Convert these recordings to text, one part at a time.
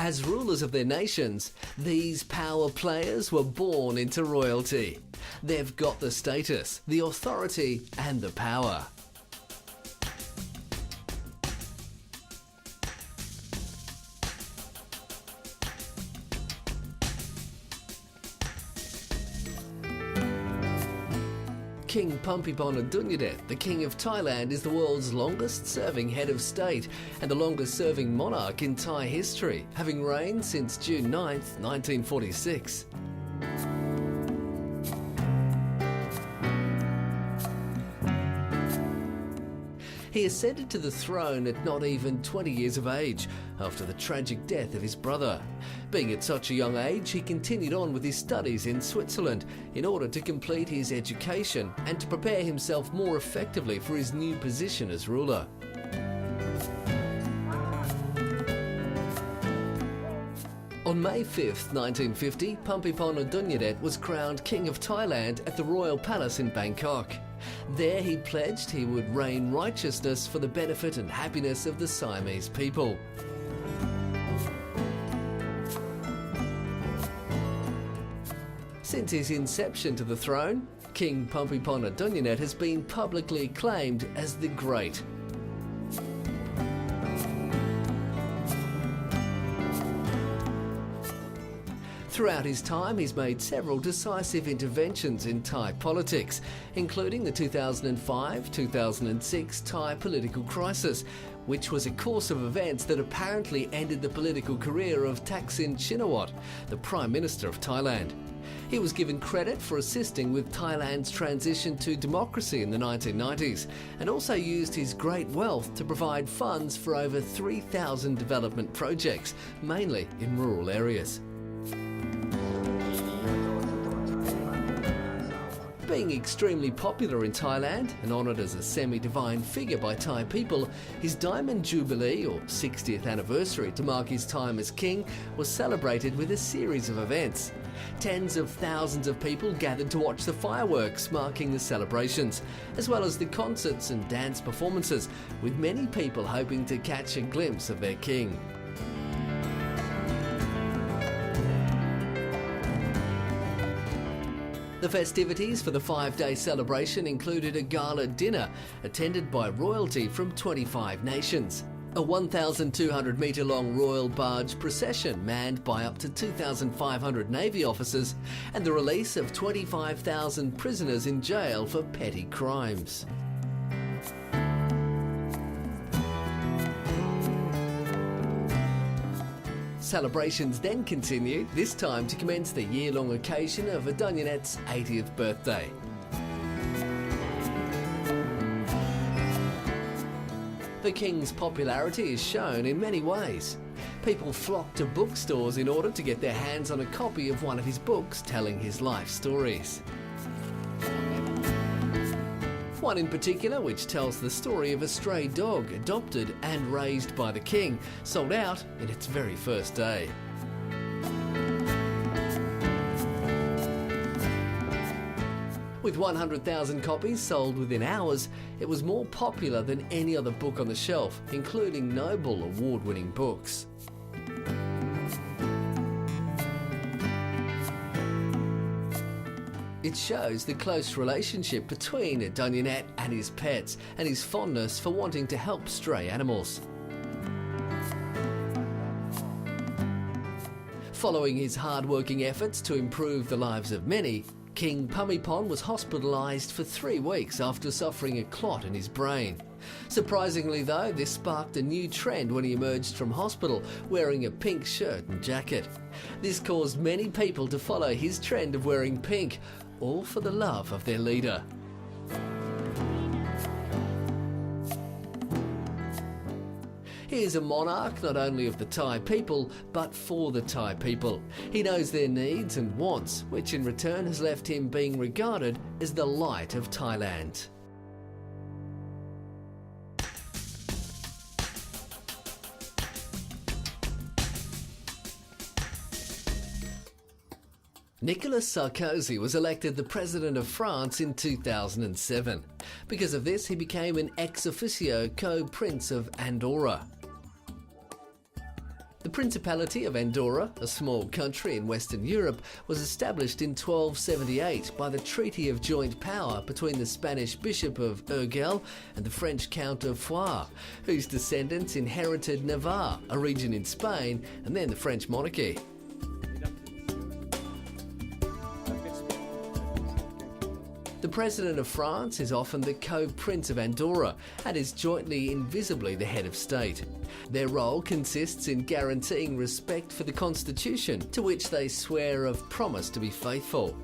As rulers of their nations, these power players were born into royalty. They've got the status, the authority, and the power. King Phumipol Adunyadet, the King of Thailand, is the world's longest-serving head of state and the longest-serving monarch in Thai history, having reigned since June 9, 1946. He ascended to the throne at not even 20 years of age, after the tragic death of his brother. Being at such a young age, he continued on with his studies in Switzerland in order to complete his education and to prepare himself more effectively for his new position as ruler. On May 5, 1950, Phumipol Adunyadet was crowned King of Thailand at the Royal Palace in Bangkok. There he pledged he would reign righteousness for the benefit and happiness of the Siamese people. Since his inception to the throne, King Phumipol Adunyadet has been publicly acclaimed as the Great. Throughout his time, he's made several decisive interventions in Thai politics, including the 2005-2006 Thai political crisis, which was a course of events that apparently ended the political career of Thaksin Shinawatra, the Prime Minister of Thailand. He was given credit for assisting with Thailand's transition to democracy in the 1990s, and also used his great wealth to provide funds for over 3,000 development projects, mainly in rural areas. Being extremely popular in Thailand and honoured as a semi-divine figure by Thai people, his Diamond Jubilee, or 60th anniversary to mark his time as king, was celebrated with a series of events. Tens of thousands of people gathered to watch the fireworks marking the celebrations, as well as the concerts and dance performances, with many people hoping to catch a glimpse of their king. The festivities for the 5-day celebration included a gala dinner attended by royalty from 25 nations, a 1,200-metre-long royal barge procession manned by up to 2,500 Navy officers, and the release of 25,000 prisoners in jail for petty crimes. Celebrations then continued, this time to commence the year-long occasion of Adunyadet's 80th birthday. The king's popularity is shown in many ways. People flock to bookstores in order to get their hands on a copy of one of his books telling his life stories. One in particular, which tells the story of a stray dog adopted and raised by the king, sold out in its very first day. With 100,000 copies sold within hours, it was more popular than any other book on the shelf, including Nobel award-winning books. It shows the close relationship between Adunyadet and his pets, and his fondness for wanting to help stray animals. Following his hard-working efforts to improve the lives of many, King Phumipol was hospitalised for 3 weeks after suffering a clot in his brain. Surprisingly though, this sparked a new trend when he emerged from hospital wearing a pink shirt and jacket. This caused many people to follow his trend of wearing pink, all for the love of their leader. He is a monarch not only of the Thai people, but for the Thai people. He knows their needs and wants, which in return has left him being regarded as the light of Thailand. Nicolas Sarkozy was elected the President of France in 2007. Because of this, he became an ex officio co-prince of Andorra. The Principality of Andorra, a small country in Western Europe, was established in 1278 by the Treaty of Joint Power between the Spanish Bishop of Urgell and the French Count of Foix, whose descendants inherited Navarre, a region in Spain, and then the French monarchy. The President of France is often the co-prince of Andorra and is jointly invisibly the head of state. Their role consists in guaranteeing respect for the Constitution, to which they swear of promise to be faithful.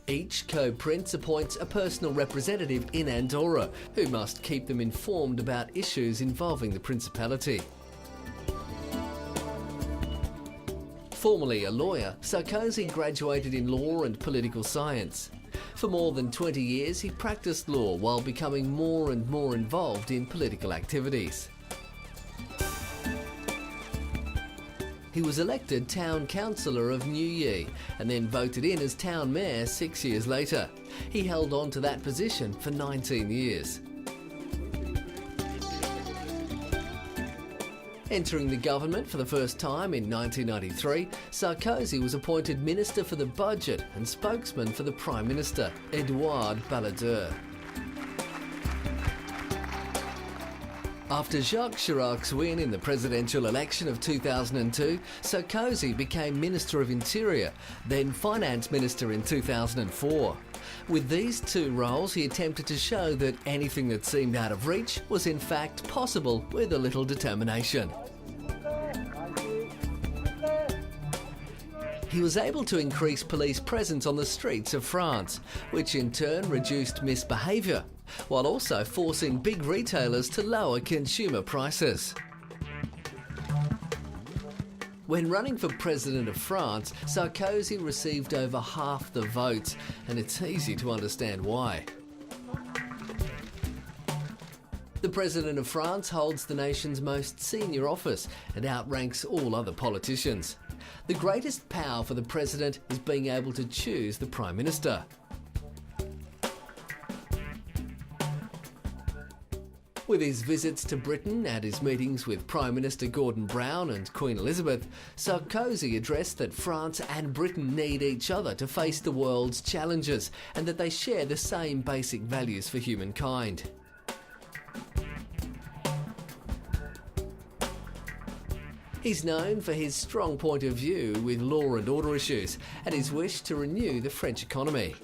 Each co-prince appoints a personal representative in Andorra, who must keep them informed about issues involving the Principality. Formerly a lawyer, Sarkozy graduated in law and political science. For more than 20 years, he practiced law while becoming more and more involved in political activities. He was elected town councillor of Neuilly and then voted in as town mayor 6 years later. He held on to that position for 19 years. Entering the government for the first time in 1993, Sarkozy was appointed Minister for the Budget and spokesman for the Prime Minister, Edouard Balladur. After Jacques Chirac's win in the presidential election of 2002, Sarkozy became Minister of Interior, then Finance Minister in 2004. With these two roles, he attempted to show that anything that seemed out of reach was in fact possible with a little determination. He was able to increase police presence on the streets of France, which in turn reduced misbehaviour, while also forcing big retailers to lower consumer prices. When running for President of France, Sarkozy received over half the votes, and it's easy to understand why. The President of France holds the nation's most senior office and outranks all other politicians. The greatest power for the President is being able to choose the Prime Minister. With his visits to Britain and his meetings with Prime Minister Gordon Brown and Queen Elizabeth, Sarkozy addressed that France and Britain need each other to face the world's challenges and that they share the same basic values for humankind. He's known for his strong point of view with law and order issues and his wish to renew the French economy.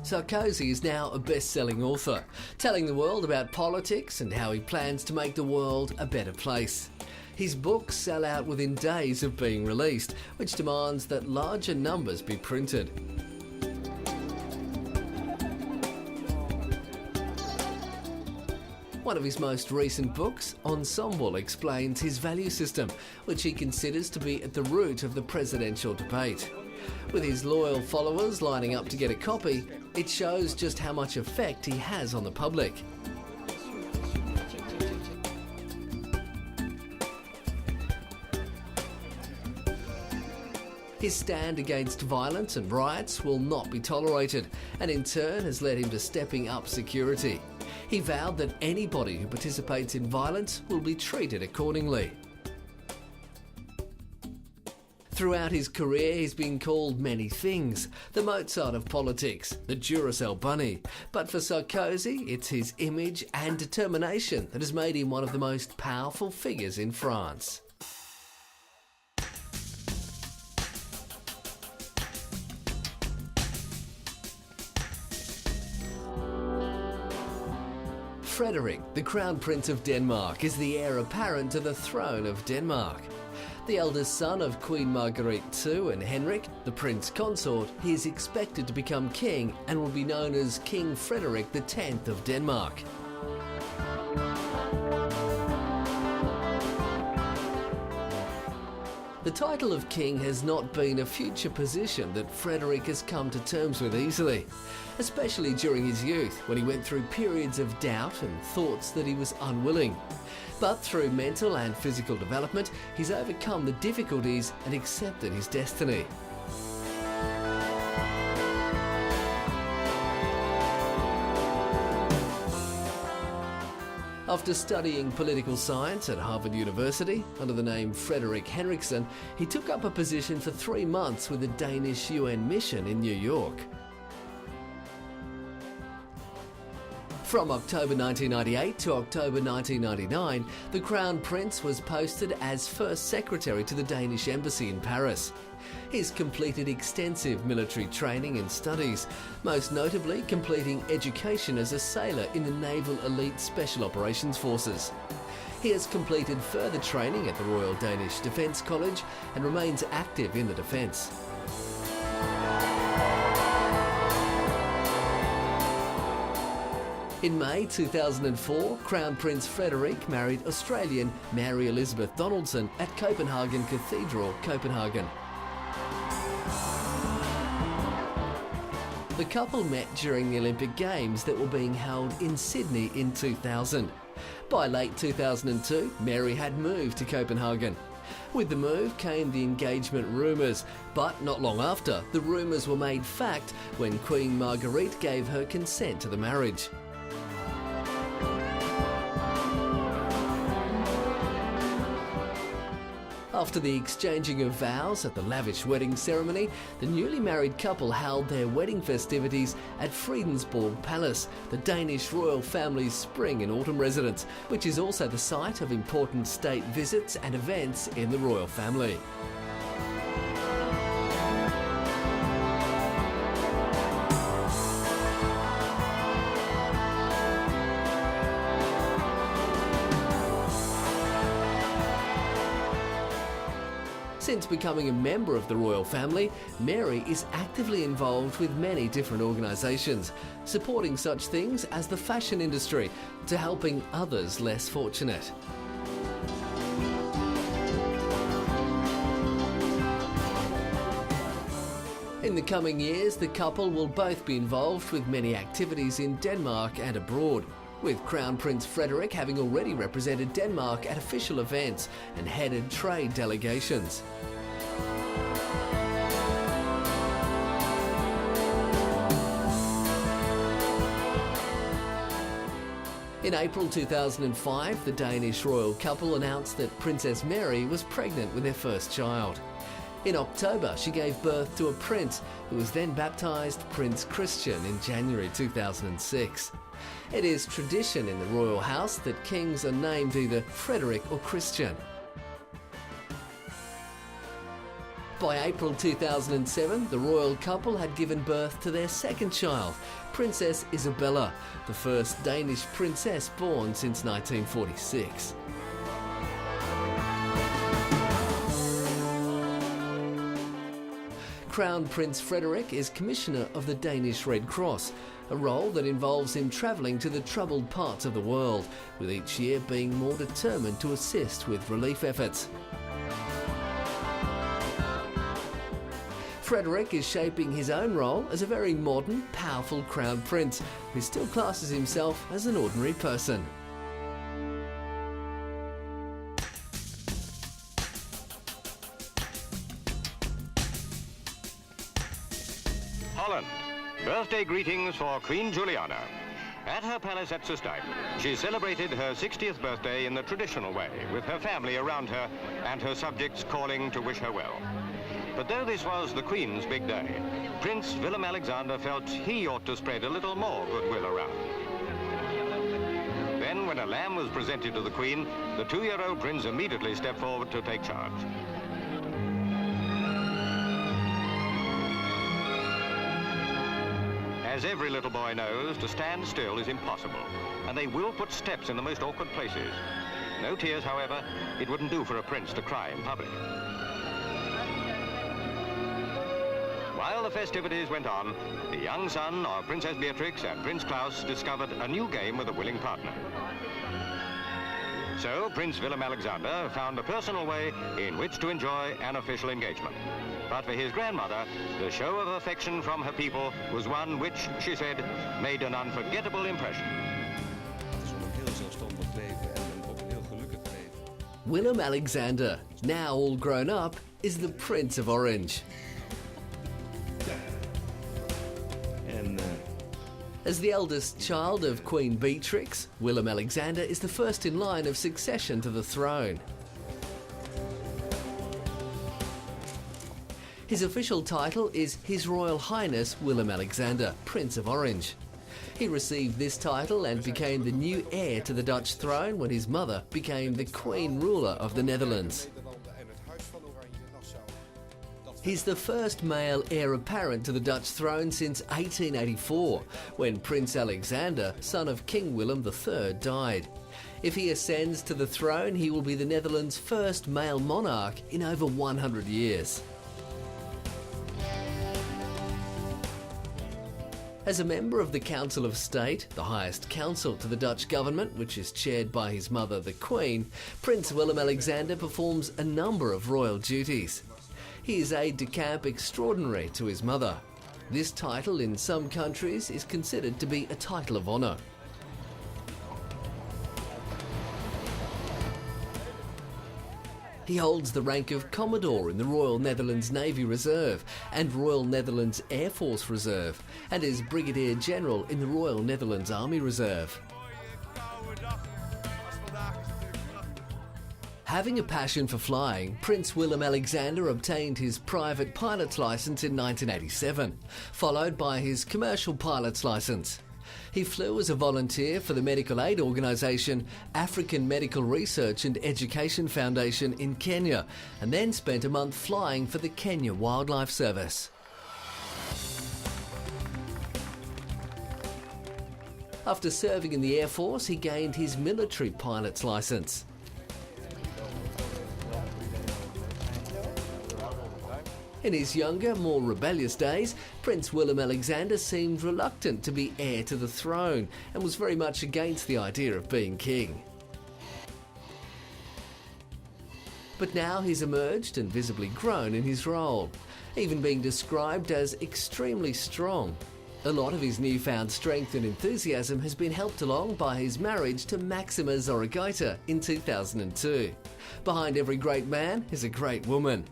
Sarkozy is now a best-selling author, telling the world about politics and how he plans to make the world a better place. His books sell out within days of being released, which demands that larger numbers be printed. One of his most recent books, Ensemble, explains his value system, which he considers to be at the root of the presidential debate. With his loyal followers lining up to get a copy, it shows just how much effect he has on the public. His stand against violence and riots will not be tolerated, and in turn has led him to stepping up security. He vowed that anybody who participates in violence will be treated accordingly. Throughout his career, he's been called many things. The Mozart of politics, the Duracell bunny. But for Sarkozy, it's his image and determination that has made him one of the most powerful figures in France. Frederik, the Crown Prince of Denmark, is the heir apparent to the throne of Denmark. The eldest son of Queen Margrethe II and Henrik, the Prince Consort, he is expected to become king and will be known as King Frederik X of Denmark. The title of king has not been a future position that Frederik has come to terms with easily, especially during his youth when he went through periods of doubt and thoughts that he was unwilling. But through mental and physical development, he's overcome the difficulties and accepted his destiny. After studying political science at Harvard University under the name Frederick Henriksen, he took up a position for 3 months with the Danish UN mission in New York. From October 1998 to October 1999, the Crown Prince was posted as First Secretary to the Danish Embassy in Paris. He's completed extensive military training and studies, most notably completing education as a sailor in the Naval Elite Special Operations Forces. He has completed further training at the Royal Danish Defence College and remains active in the defence. In May 2004, Crown Prince Frederik married Australian Mary Elizabeth Donaldson at Copenhagen Cathedral, Copenhagen. The couple met during the Olympic Games that were being held in Sydney in 2000. By late 2002, Mary had moved to Copenhagen. With the move came the engagement rumours, but not long after, the rumours were made fact when Queen Margrethe gave her consent to the marriage. After the exchanging of vows at the lavish wedding ceremony, the newly married couple held their wedding festivities at Fredensborg Palace, the Danish royal family's spring and autumn residence, which is also the site of important state visits and events in the royal family. Since becoming a member of the royal family, Mary is actively involved with many different organisations, supporting such things as the fashion industry to helping others less fortunate. In the coming years, the couple will both be involved with many activities in Denmark and abroad, with Crown Prince Frederik having already represented Denmark at official events and headed trade delegations. In April 2005, the Danish royal couple announced that Princess Mary was pregnant with their first child. In October, she gave birth to a prince who was then baptised Prince Christian in January 2006. It is tradition in the royal house that kings are named either Frederick or Christian. By April 2007, the royal couple had given birth to their second child, Princess Isabella, the first Danish princess born since 1946. Crown Prince Frederik is Commissioner of the Danish Red Cross, a role that involves him travelling to the troubled parts of the world, with each year being more determined to assist with relief efforts. Frederik is shaping his own role as a very modern, powerful Crown Prince who still classes himself as an ordinary person. Holland. Birthday greetings for Queen Juliana. At her palace at Soestdijk, she celebrated her 60th birthday in the traditional way, with her family around her and her subjects calling to wish her well. But though this was the Queen's big day, Prince Willem-Alexander felt he ought to spread a little more goodwill around. Then, when a lamb was presented to the Queen, the 2-year-old prince immediately stepped forward to take charge. As every little boy knows, to stand still is impossible, and they will put steps in the most awkward places. No tears, however. It wouldn't do for a prince to cry in public. While the festivities went on, the young son of Princess Beatrix and Prince Claus discovered a new game with a willing partner. So Prince Willem-Alexander found a personal way in which to enjoy an official engagement. But for his grandmother, the show of affection from her people was one which, she said, made an unforgettable impression. Willem-Alexander, now all grown up, is the Prince of Orange. As the eldest child of Queen Beatrix, Willem-Alexander is the first in line of succession to the throne. His official title is His Royal Highness Willem-Alexander, Prince of Orange. He received this title and became the new heir to the Dutch throne when his mother became the Queen Ruler of the Netherlands. He's the first male heir apparent to the Dutch throne since 1884, when Prince Alexander, son of King Willem III, died. If he ascends to the throne, he will be the Netherlands' first male monarch in over 100 years. As a member of the Council of State, the highest council to the Dutch government, which is chaired by his mother, the Queen, Prince Willem-Alexander performs a number of royal duties. He is aide-de-camp extraordinary to his mother. This title in some countries is considered to be a title of honour. He holds the rank of Commodore in the Royal Netherlands Navy Reserve and Royal Netherlands Air Force Reserve, and is Brigadier General in the Royal Netherlands Army Reserve. Having a passion for flying, Prince Willem-Alexander obtained his private pilot's license in 1987, followed by his commercial pilot's license. He flew as a volunteer for the medical aid organisation African Medical Research and Education Foundation in Kenya, and then spent a month flying for the Kenya Wildlife Service. After serving in the Air Force, he gained his military pilot's licence. In his younger, more rebellious days, Prince Willem-Alexander seemed reluctant to be heir to the throne and was very much against the idea of being king. But now he's emerged and visibly grown in his role, even being described as extremely strong. A lot of his newfound strength and enthusiasm has been helped along by his marriage to Maxima Zorreguieta in 2002. Behind every great man is a great woman.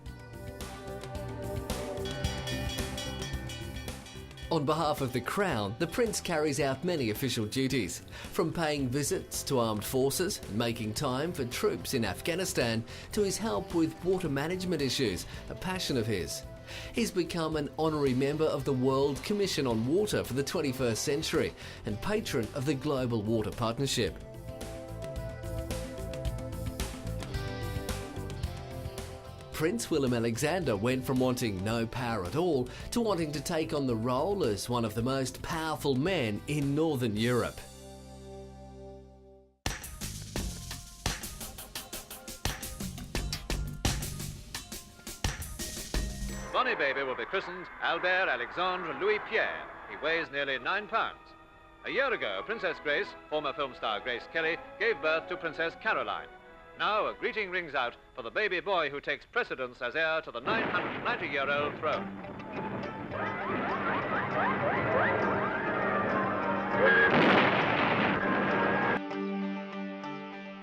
On behalf of the Crown, the Prince carries out many official duties, from paying visits to armed forces and making time for troops in Afghanistan to his help with water management issues, a passion of his. He's become an honorary member of the World Commission on Water for the 21st century and patron of the Global Water Partnership. Prince Willem-Alexander went from wanting no power at all to wanting to take on the role as one of the most powerful men in Northern Europe. Bonnie baby will be christened Albert Alexandre Louis Pierre. He weighs nearly 9 pounds. A year ago, Princess Grace, former film star Grace Kelly, gave birth to Princess Caroline. Now a greeting rings out for the baby boy who takes precedence as heir to the 990-year-old throne.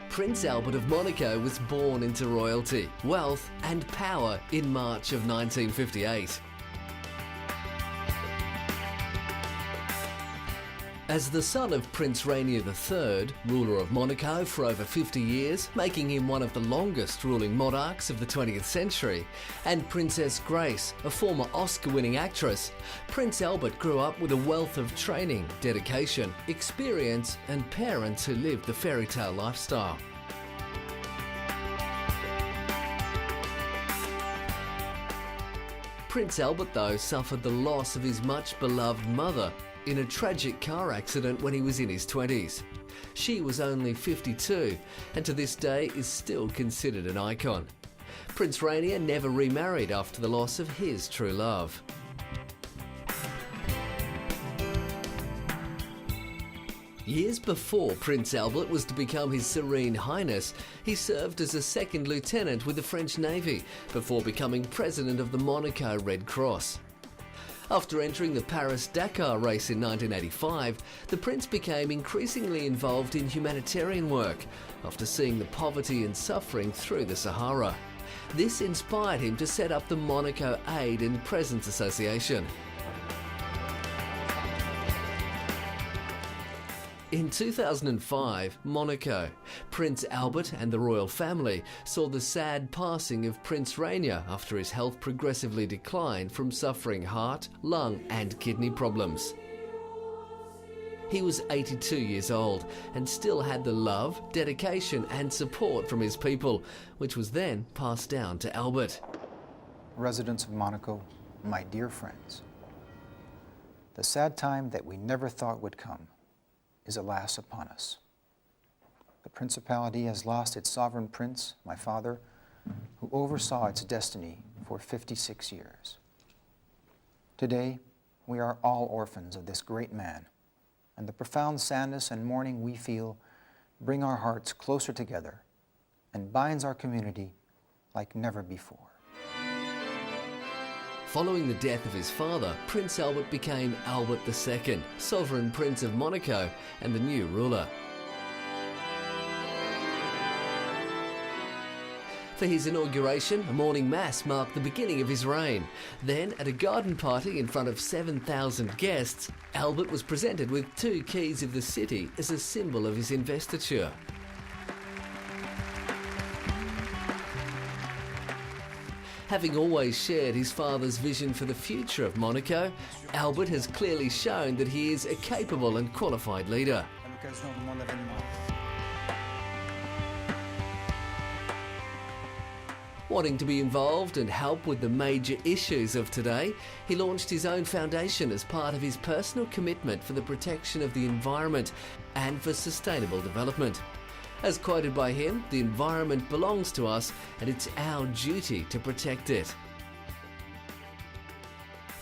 Prince Albert of Monaco was born into royalty, wealth and power in March of 1958. As the son of Prince Rainier III, ruler of Monaco for over 50 years, making him one of the longest ruling monarchs of the 20th century, and Princess Grace, a former Oscar-winning actress, Prince Albert grew up with a wealth of training, dedication, experience, and parents who lived the fairy tale lifestyle. Prince Albert, though, suffered the loss of his much-beloved mother in a tragic car accident when he was in his 20s. She was only 52 and to this day is still considered an icon. Prince Rainier never remarried after the loss of his true love. Years before Prince Albert was to become His Serene Highness, he served as a second lieutenant with the French Navy before becoming president of the Monaco Red Cross. After entering the Paris-Dakar race in 1985, the Prince became increasingly involved in humanitarian work after seeing the poverty and suffering through the Sahara. This inspired him to set up the Monaco Aid and Presence Association. In 2005, Monaco, Prince Albert and the royal family saw the sad passing of Prince Rainier after his health progressively declined from suffering heart, lung and kidney problems. He was 82 years old and still had the love, dedication and support from his people, which was then passed down to Albert. Residents of Monaco, my dear friends, the sad time that we never thought would come is alas upon us. The Principality has lost its sovereign prince, my father, who oversaw its destiny for 56 years. Today, we are all orphans of this great man, and the profound sadness and mourning we feel bring our hearts closer together and binds our community like never before. Following the death of his father, Prince Albert became Albert II, Sovereign Prince of Monaco and the new ruler. For his inauguration, a morning mass marked the beginning of his reign. Then, at a garden party in front of 7,000 guests, Albert was presented with 2 keys of the city as a symbol of his investiture. Having always shared his father's vision for the future of Monaco, Albert has clearly shown that he is a capable and qualified leader. Wanting to be involved and help with the major issues of today, he launched his own foundation as part of his personal commitment for the protection of the environment and for sustainable development. As quoted by him, the environment belongs to us and it's our duty to protect it.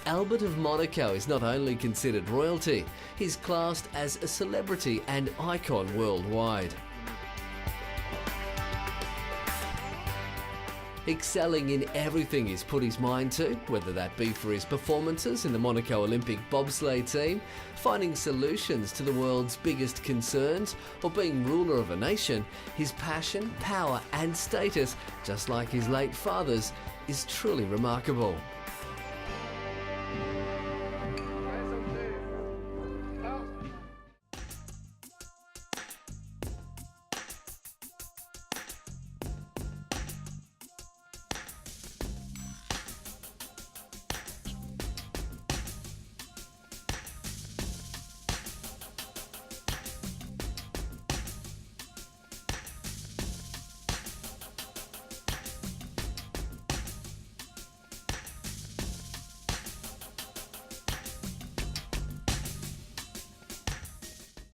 Albert of Monaco is not only considered royalty, he's classed as a celebrity and icon worldwide. Excelling in everything he's put his mind to, whether that be for his performances in the Monaco Olympic bobsleigh team, finding solutions to the world's biggest concerns, or being ruler of a nation, his passion, power and status, just like his late father's, is truly remarkable.